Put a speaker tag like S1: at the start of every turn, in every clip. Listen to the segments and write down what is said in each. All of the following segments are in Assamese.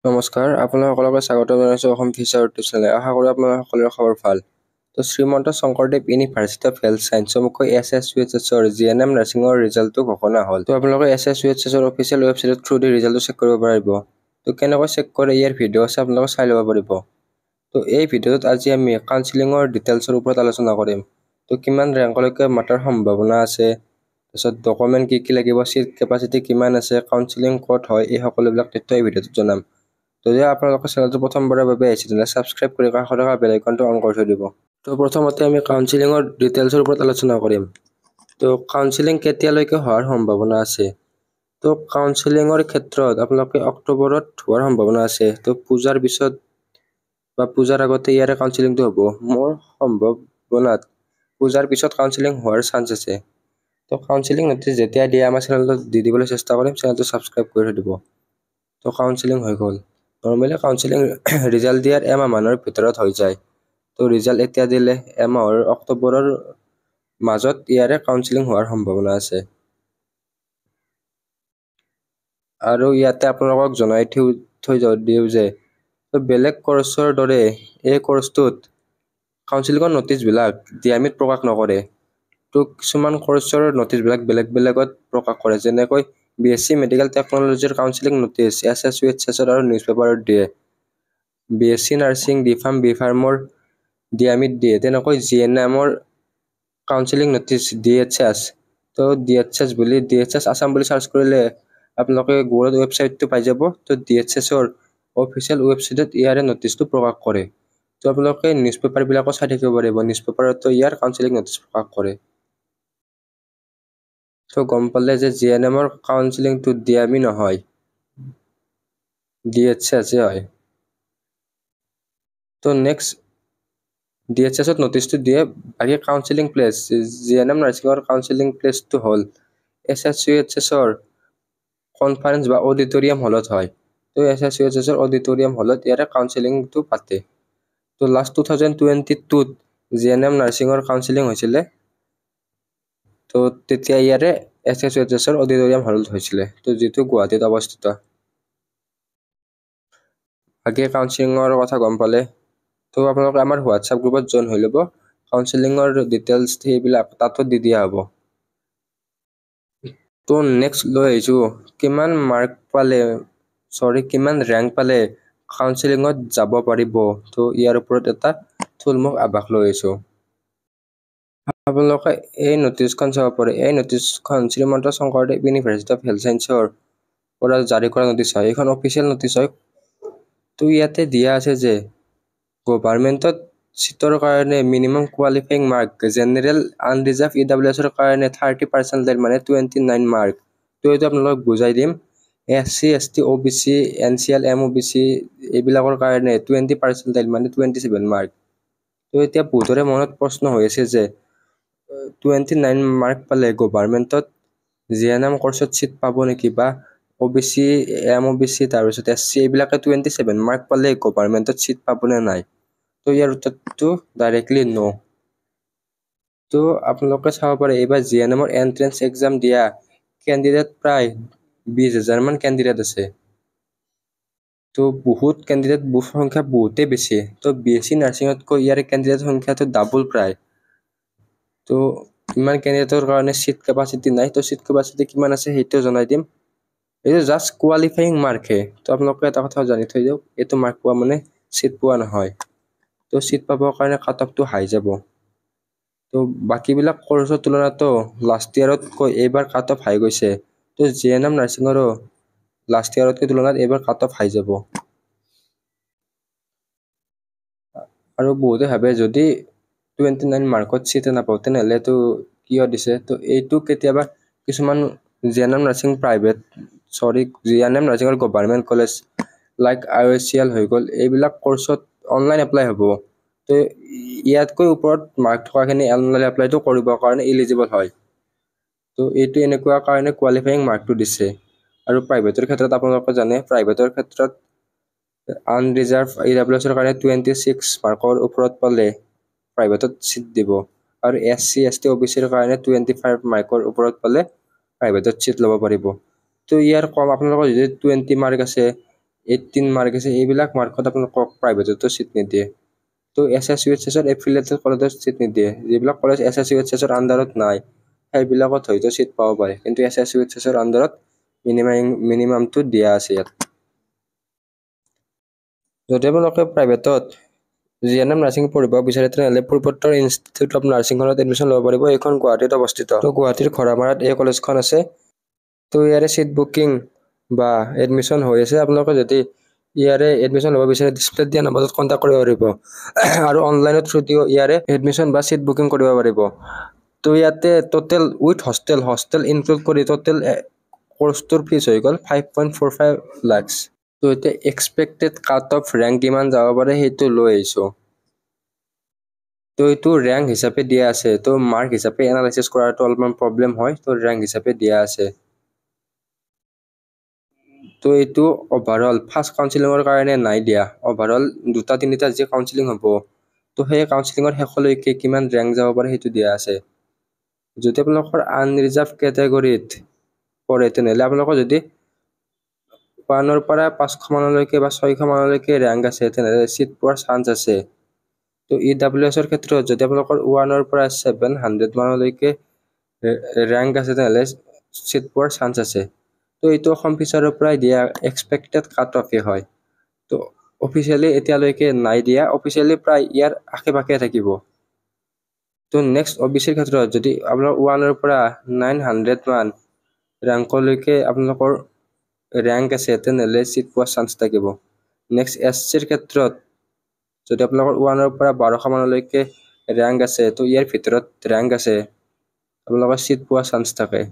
S1: নমস্কাৰ, আপোনালোকক স্বাগতম জনাইছো অসম ফিচাৰ ইউটিউব চেনেল। আশা কৰোঁ আপোনালোকৰ সকলোৰে খবৰ ভাল। তো Srimanta Sankardev university of health ছায়েন্সৰ মুখ্য SSUHSৰ GNM নাৰ্ছিঙৰ ৰিজাল্টটো ঘোষণা হ'ল। তো আপোনালোকে SSUHSৰ অফিচিয়েল ৱেবছাইটৰ থ্ৰু দি ৰিজাল্টটো চেক কৰিব পাৰিব। তো কেনেকৈ চেক কৰে ইয়াৰ ভিডিঅ' আছে, আপোনালোকে চাই ল'ব পাৰিব। তো এই ভিডিঅ'টোত আজি আমি কাউন্সিলিঙৰ ডিটেইলছৰ ওপৰত আলোচনা কৰিম। তো কিমান ৰেংকলৈকে মাতাৰ সম্ভাৱনা আছে, তাৰপিছত ডকুমেণ্ট কি লাগিব, চিট কেপাচিটি কিমান আছে, কাউন্সিলিং ক'ত হয়, এই সকলোবিলাক তথ্য এই ভিডিঅ'টোত জনাম। যদি আপোনালোকৰ চেনেলটো প্ৰথমবাৰৰ বাবে আহিছে তেন্তে ছাবস্ক্ৰাইব কৰি কাষত থকা বেল আইকনটো অন কৰি থৈ দিব। তো প্ৰথমতে আমি কাউন্সিলিঙৰ ডিটেইলছৰ ওপৰত আলোচনা কৰিম। তো কাউন্সিলিং কেতিয়ালৈকে হোৱাৰ সম্ভাৱনা আছে? তো কাউন্সিলিঙৰ ক্ষেত্ৰত আপোনালোকে অক্টোবৰত হোৱাৰ সম্ভাৱনা আছে। তো পূজাৰ পিছত বা পূজাৰ আগতে ইয়াৰে কাউন্সিলিংটো হ'ব। মোৰ সম্ভাৱনাত পূজাৰ পিছত কাউন্সিলিং হোৱাৰ চান্স আছে। তো কাউন্সিলিং নটিচ যেতিয়া দিয়ে আমাৰ চেনেলটোত দি দিবলৈ চেষ্টা কৰিম, চেনেলটো ছাবস্ক্ৰাইব কৰি থৈ দিব। তো কাউন্সিলিং হৈ গ'ল। নৰ্মেলি কাউন্সিলিং ৰিজাল্ট দিয়াৰ এমাহ মানৰ ভিতৰত হৈ যায়। তো ৰিজাল্ট এতিয়া দিলে এমাহৰ অক্টোবৰৰ মাজত ইয়াৰে কাউন্সিলিং হোৱাৰ সম্ভাৱনা আছে। আৰু ইয়াতে আপোনালোকক জনাই থৈ দিওঁ যে বেলেগ কৰ্চৰ দৰে এই কৰ্চটোত কাউন্সিলিঙৰ নটিচবিলাক ডিএমইত প্ৰকাশ নকৰে। তো কিছুমান কৰ্চৰ নটিচবিলাক বেলেগত প্ৰকাশ কৰে, যেনেকৈ BSc মেডিকেল টেকনলজিৰ কাউন্সিলিং নটিচ SSUHSৰ আৰু নিউজ পেপাৰত দিয়ে। BSc নাৰ্ছিং, ডিফাৰ্ম, বিফাৰ্মৰ ডিএমইত দিয়ে। তেনেকৈ GNMৰ কাউন্সিলিং নটিচ DHS, তো DHS আছাম বুলি চাৰ্চ কৰিলে আপোনালোকে গুগলত ৱেবছাইটটো পাই যাব। তো DHSৰ অফিচিয়েল ৱেবছাইটত ইয়াৰে নটিচটো প্ৰকাশ কৰে। তো আপোনালোকে নিউজ পেপাৰবিলাকো চাই থাকিব পাৰিব, নিউজ পেপাৰতো ইয়াৰ কাউন্সিলিং নটিচ প্ৰকাশ কৰে। তো গম পালে যে GNMৰ কাউন্সিলিংটো ডিএমই নহয়, DHS হয়। তো নেক্সট DHSত নটিচটো দিয়ে। বাকী কাউন্সিলিং প্লেচ, GNM নাৰ্ছিঙৰ কাউন্সিলিং প্লেচটো হ'ল SSUHSৰ কনফাৰেন্স বা অডিটৰিয়াম হলত হয়। তো SSUHSৰ অডিটৰিয়াম হলত ইয়াৰে কাউন্সিলিংটো পাতে। তো লাষ্ট 2022ত GNM নাৰ্ছিঙৰ কাউন্সিলিং হৈছিলে। তো তেতিয়া ইয়াৰে SSUHSৰ অডিটৰিয়াম হলত হৈছিলে, তো যিটো গুৱাহাটীত অৱস্থিত। বাকী কাউন্সিলিঙৰ কথা গম পালে। তো আপোনালোকে আমাৰ হোৱাটছআপ গ্ৰুপত জইন হৈ ল'ব। কাউন্সিলিঙৰ ডিটেইলছ সেইবিলাক তাতো দি দিয়া হ'ব। তো নেক্সট লৈ আহিছোঁ কিমান ৰেংক পালে কাউন্সিলিঙত যাব পাৰিব। তো ইয়াৰ ওপৰত এটা থুলমূল আভাস লৈ আহিছোঁ। আপোনালোকে এই নটিচখন চাব পাৰে। এই নটিচখন Srimanta Sankardev university of health ছায়েন্সৰ পৰা জাৰি কৰা নটিচ হয়। এইখন অফিচিয়েল নটিচ হয়। তো ইয়াতে দিয়া আছে যে গভৰ্ণমেণ্টত চিটৰ কাৰণে minimum qualifying mark general unreserved EWSৰ কাৰণে 30% মানে 29 মাৰ্ক। তো এইটো আপোনালোকক বুজাই দিম। SC ST OBC NCL MOBC এইবিলাকৰ কাৰণে 20% মানে 27 মাৰ্ক। তো এতিয়া বহুতৰে মনত প্ৰশ্ন হৈ আছে যে 29 মাৰ্ক পালে গভৰ্ণমেণ্টত GNM কৰ্চত চিট পাব নেকি, বা OBC MOBC তাৰপিছত SC এইবিলাকে 27 মাৰ্ক পালে গভৰ্ণমেণ্টত চিট পাবনে নাই। তো ইয়াৰ উত্তৰটো ডাইৰেক্টলি নো। তো আপোনালোকে চাব পাৰে এইবাৰ GNMৰ এন্ট্ৰেন্স এক্সাম দিয়া কেণ্ডিডেট প্ৰায় 20,000 মান কেণ্ডিডেট আছে। তো বহুত কেণ্ডিডেট সংখ্যা বহুতেই বেছি। তো BSc নাৰ্ছিঙতকৈ ইয়াৰ কেণ্ডিডেট সংখ্যাটো ডাবল প্ৰায়। তো ইমান কেণ্ডিডেটৰ কাৰণে চিট কেপাচিটি নাই। তো চিট কেপাচিটি কিমান আছে সেইটো জনাই দিম। এইটো জাষ্ট কোৱালিফাইং মাৰ্কহে। তো আপোনালোকে এটা কথা জানি থৈ দিয়ক, এইটো মাৰ্ক পোৱা মানে চিট পোৱা নহয়। তো চিট পাবৰ কাৰণে কাট অফটো হাই যাব। তো বাকীবিলাক কৰ্চৰ তুলনাতো লাষ্ট ইয়াৰতকৈ এইবাৰ কাট অফ হাই গৈছে। তো GNM নাৰ্ছিঙৰো লাষ্ট ইয়াৰতকৈ তুলনাত এইবাৰ কাট অফ হাই যাব। আৰু বহুতে ভাবে যদি 29 মাৰ্কত চিট নাপাওঁ তেনেহ'লেতো কিয় দিছে। তো এইটো কেতিয়াবা কিছুমান GNM নাৰ্ছিঙৰ গভৰ্ণমেণ্ট কলেজ লাইক IOCL হৈ গ'ল, এইবিলাক কৰ্চত অনলাইন এপ্লাই হ'ব। তো ইয়াতকৈ ওপৰত মাৰ্ক থকাখিনি অনলাইন এপ্লাইটো কৰিবৰ কাৰণে ইলিজিবল হয়। তো এইটো এনেকুৱা কাৰণে কোৱালিফাইং মাৰ্কটো দিছে। আৰু প্ৰাইভেটৰ ক্ষেত্ৰত আপোনালোকে জানে, প্ৰাইভেটৰ ক্ষেত্ৰত আনৰিজাৰ্ভ EWSৰ কাৰণে 26 মাৰ্কৰ ওপৰত পালে প্ৰাইভেটত চিট দিব। আৰু SC ST OBCৰ কাৰণে 25 মাৰ্কৰ ওপৰত পালে প্ৰাইভেটত চিট ল'ব পাৰিব। তো ইয়াৰ কম আপোনালোকৰ যদি 20 মাৰ্ক আছে, 18 মাৰ্ক আছে এইবিলাক মাৰ্কত আপোনালোকক প্ৰাইভেটতো চিট নিদিয়ে। তো SSUHSৰ এফিলিয়েটেড কলেজত চিট নিদিয়ে। যিবিলাক কলেজ SSUHSৰ আণ্ডাৰত নাই সেইবিলাকত হয়তো চিট পাব পাৰে, কিন্তু SSUHSৰ আণ্ডাৰত মিনিমামটো দিয়া আছে ইয়াত। যদি আপোনালোকে প্ৰাইভেটত GNM নাৰ্ছিং পঢ়িব বিচাৰে তেনেহ'লে পূৰ্বোত্তৰ ইনষ্টিটিউট অফ নাৰ্ছিঙত এডমিশ্যন ল'ব পাৰিব। এইখন গুৱাহাটীত অৱস্থিত। তো গুৱাহাটীৰ ঘৰামাৰাত এই কলেজখন আছে। তো ইয়াৰে চিট বুকিং বা এডমিশ্যন হৈ আছে। আপোনালোকে যদি ইয়াৰে এডমিশ্যন ল'ব বিচাৰে ডিছপ্লেত দিয়া নম্বৰত কণ্টেক্ট কৰিব পাৰিব আৰু অনলাইনৰ থ্ৰুদিও ইয়াৰে এডমিশ্যন বা চিট বুকিং কৰিব পাৰিব। তো ইয়াতে টোটেল উইথ হোষ্টেল ইনক্লুড কৰি টোটেল কোৰ্ছটোৰ ফিজ হৈ গ'ল 5.45 লাখছ। তো এতিয়া এক্সপেক্টেড কাট অফ ৰেংক কিমান যাব পাৰে সেইটো লৈ আহিছোঁ। তো এইটো ৰেংক হিচাপে দিয়া আছে। তো মাৰ্ক হিচাপে এনালাইচিছ কৰাটো অলপমান প্ৰব্লেম হয়। তো ৰেংক হিচাপে দিয়া আছে। তো এইটো অভাৰঅল ফাৰ্ষ্ট কাউন্সিলিঙৰ কাৰণে নাই দিয়া। অভাৰঅল 2-3টা যি কাউন্সিলিং হ'ব, তো সেই কাউন্সিলিঙৰ শেষলৈকে কিমান ৰেংক যাব পাৰে সেইটো দিয়া আছে। যদি আপোনালোকৰ আনৰিজাৰ্ভ কেটেগৰীত পৰে তেনেহ'লে আপোনালোকৰ যদি 1ৰ পৰা 500 মানলৈকে বা 600 মানলৈকে ৰেংক আছে তেনেহ'লে চিট পোৱাৰ চান্স আছে। তো EWSৰ ক্ষেত্ৰত যদি আপোনালোকৰ 1ৰ পৰা 700 মানলৈকে ৰেংক আছে তেনেহ'লে চিট পোৱাৰ চান্স আছে। তো এইটো অসম ফিচাৰৰ পৰাই দিয়া এক্সপেক্টেড কাট অফে হয়। তো অফিচিয়েলি এতিয়ালৈকে নাই দিয়া, অফিচিয়েলি প্ৰায় ইয়াৰ আশে পাশে থাকিব। তো নেক্সট OBCৰ ক্ষেত্ৰত যদি আপোনাৰ 1ৰ পৰা 900 মান ৰেংকলৈকে আপোনালোকৰ ৰেংক আছে তেনেহ'লে চিট পোৱাৰ চান্স থাকিব। নেক্সট SCৰ ক্ষেত্ৰত যদি আপোনালোকৰ 1ৰ পৰা 1200 মানলৈকে ৰেংক আছে, তো ইয়াৰ ভিতৰত ৰেংক আছে আপোনালোকৰ চিট পোৱাৰ চান্স থাকে।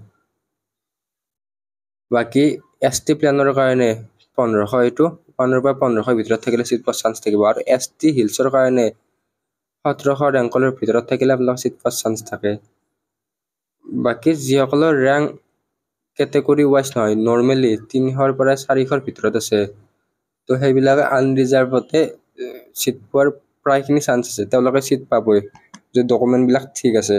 S1: বাকী ST প্লেনৰ কাৰণে 1500, এইটো 1ৰ পৰা 1500 ভিতৰত থাকিলে চিট পোৱাৰ চান্স থাকিব। আৰু ST হিলছৰ কাৰণে 1700 ৰেংকলৰ ভিতৰত থাকিলে আপোনালোকৰ চিট পোৱাৰ চান্স থাকে। বাকী যিসকলৰ ৰেংক কেটেগৰী ৱাইজ নহয়, নৰ্মেলি 300ৰ পৰা 400ৰ ভিতৰত আছে, তো সেইবিলাকে আনৰিজাৰ্ভতে চিট পোৱাৰ প্ৰায়খিনি চান্স আছে। তেওঁলোকে চিট পাবই যদি ডকুমেণ্টবিলাক ঠিক আছে।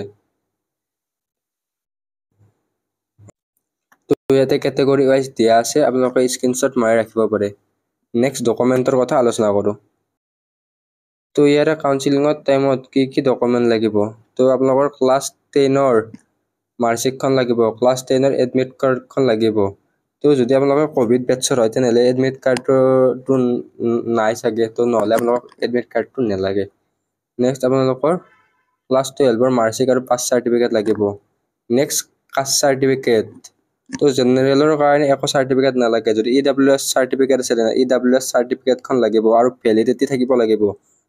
S1: তো ইয়াতে কেটেগৰী ৱাইজ দিয়া আছে, আপোনালোকে স্ক্ৰীনশ্বট মাৰি ৰাখিব পাৰে। নেক্সট ডকুমেণ্টৰ কথা আলোচনা কৰোঁ। তো ইয়াৰে কাউন্সিলিঙৰ টাইমত কি ডকুমেণ্ট লাগিব? তো আপোনালোকৰ ক্লাছ 10ৰ মাৰ্কশ্বিটখন লাগিব, ক্লাছ 10ৰ এডমিট কাৰ্ডখন লাগিব। তো যদি আপোনালোকে ক'ভিড বেটছৰ হয় তেনেহ'লে এডমিট কাৰ্ডটো নাই চাগে, তো নহ'লে আপোনালোকক এডমিট কাৰ্ডটো নালাগে। নেক্সট আপোনালোকৰ ক্লাছ 12ৰ মাৰ্কশ্বিট আৰু পাছ চাৰ্টিফিকেট লাগিব। Next caste certificate. তো জেনেৰেলৰ কাৰণে একো চাৰ্টিফিকেট নালাগে। যদি EWS চাৰ্টিফিকেট আছে তেনে EWS চাৰ্টিফিকেটখন লাগিব আৰু ভেলিডিটি থাকিব লাগিব।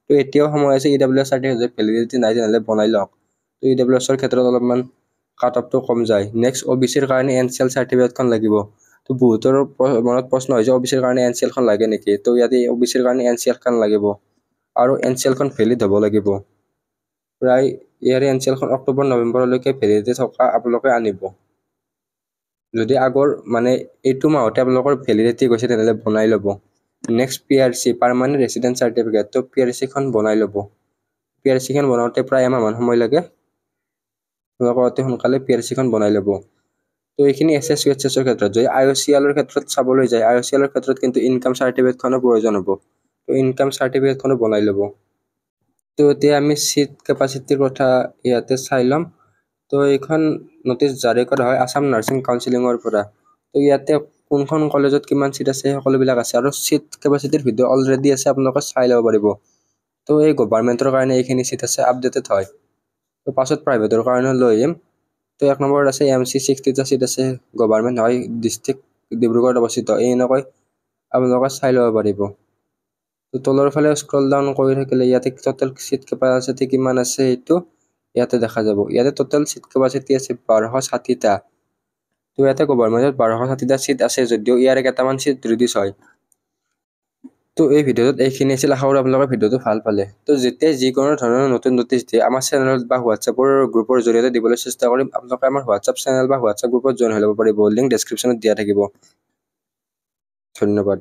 S1: তো এতিয়াও সময় আছে, EWS চাৰ্টিফিকেট ভেলিডিটি নাই তেনেহ'লে বনাই লওক। তো EWSৰ ক্ষেত্ৰত অলপমান কাট অফটো কম যায়। নেক্সট OBCৰ কাৰণে NCL চাৰ্টিফিকেটখন লাগিব। তো বহুতৰ মনত প্ৰশ্ন হৈছে OBCৰ কাৰণে NCLখন লাগে নেকি? তো ইয়াতে OBCৰ কাৰণে NCLখন লাগিব আৰু NCLখন ভেলিড হ'ব লাগিব। প্ৰায় ইয়াৰে NCLখন অক্টোবৰ-নৱেম্বৰলৈকে ভেলিডিটি থকা আপোনালোকে আনিব। যদি আগৰ এইটো মাহতে আপোনালোকৰ ভেলিডিটি গৈছে তেনেহ'লে বনাই ল'ব। Next PRC permanent resident certificate. তো PRCখন বনাই ল'ব। PRCখন বনাওঁতে প্ৰায় এমাহমান সময় লাগে। আপোনালোকে অতি সোনকালে PRCখন বনাই ল'ব। তো এইখিনি SSUHSৰ ক্ষেত্ৰত। যদি IOCLৰ ক্ষেত্ৰত চাবলৈ যায়, IOCLৰ ক্ষেত্ৰত কিন্তু ইনকাম চাৰ্টিফিকেটখনৰ প্ৰয়োজন হ'ব। তো ইনকাম চাৰ্টিফিকেটখনো বনাই ল'ব। তো এতিয়া আমি চিট কেপাচিটিৰ কথা ইয়াতে চাই ল'ম। তো এইখন নটিচ জাৰি কৰা হয় আছাম নাৰ্ছিং কাউন্সিলিঙৰ পৰা। তো ইয়াতে কোনখন কলেজত কিমান চিট আছে সকলোবিলাক আছে আৰু চিট কেপাচিটিৰ ভিডিঅ' অলৰেডি আছে, আপোনালোকে চাই ল'ব পাৰিব। তো এই গভৰ্ণমেণ্টৰ কাৰণে এইখিনি চিট আছে, আপডেটেড হয়। তো পাছত প্ৰাইভেটৰ কাৰণে লৈ আহিম। তো 1 নম্বৰত আছে MC 60টা চিট আছে, গভৰ্ণমেণ্ট হয়, ডিষ্ট্ৰিক্ট ডিব্ৰুগড়ত অৱস্থিত। এনেকৈ আপোনালোকে চাই ল'ব পাৰিব। তো তলৰ ফালে স্ক্ৰল ডাউন কৰি থাকিলে ইয়াতে টোটেল চিট কেপাচিটি কিমান আছে সেইটো ইয়াতে দেখা যাব। ইয়াতে টোটেল চিট কেপাচিটি আছে 1260টা। তো ইয়াতে গভৰ্ণমেণ্টত 1260টা চিট আছে যদিও ইয়াৰে কেইটামান চিট ৰিডিউচ হয়। তো এই ভিডিঅ'টোত এইখিনি আছিল। আশা কৰোঁ আপোনালোকে ভিডিঅ'টো ভাল পালে। তো যেতিয়া যিকোনো ধৰণৰ নতুন নটিচ দিয়ে আমাৰ চেনেলত বা হোৱাটছএপৰ গ্ৰুপৰ জৰিয়তে দিবলৈ চেষ্টা কৰিম। আপোনালোকে আমাৰ হোৱাটছএপ চেনেল বা হোৱাটছএপ গ্ৰুপত জইন হৈ ল'ব পাৰিব। লিংক ডেছক্ৰিপশ্যনত দিয়া থাকিব। ধন্যবাদ।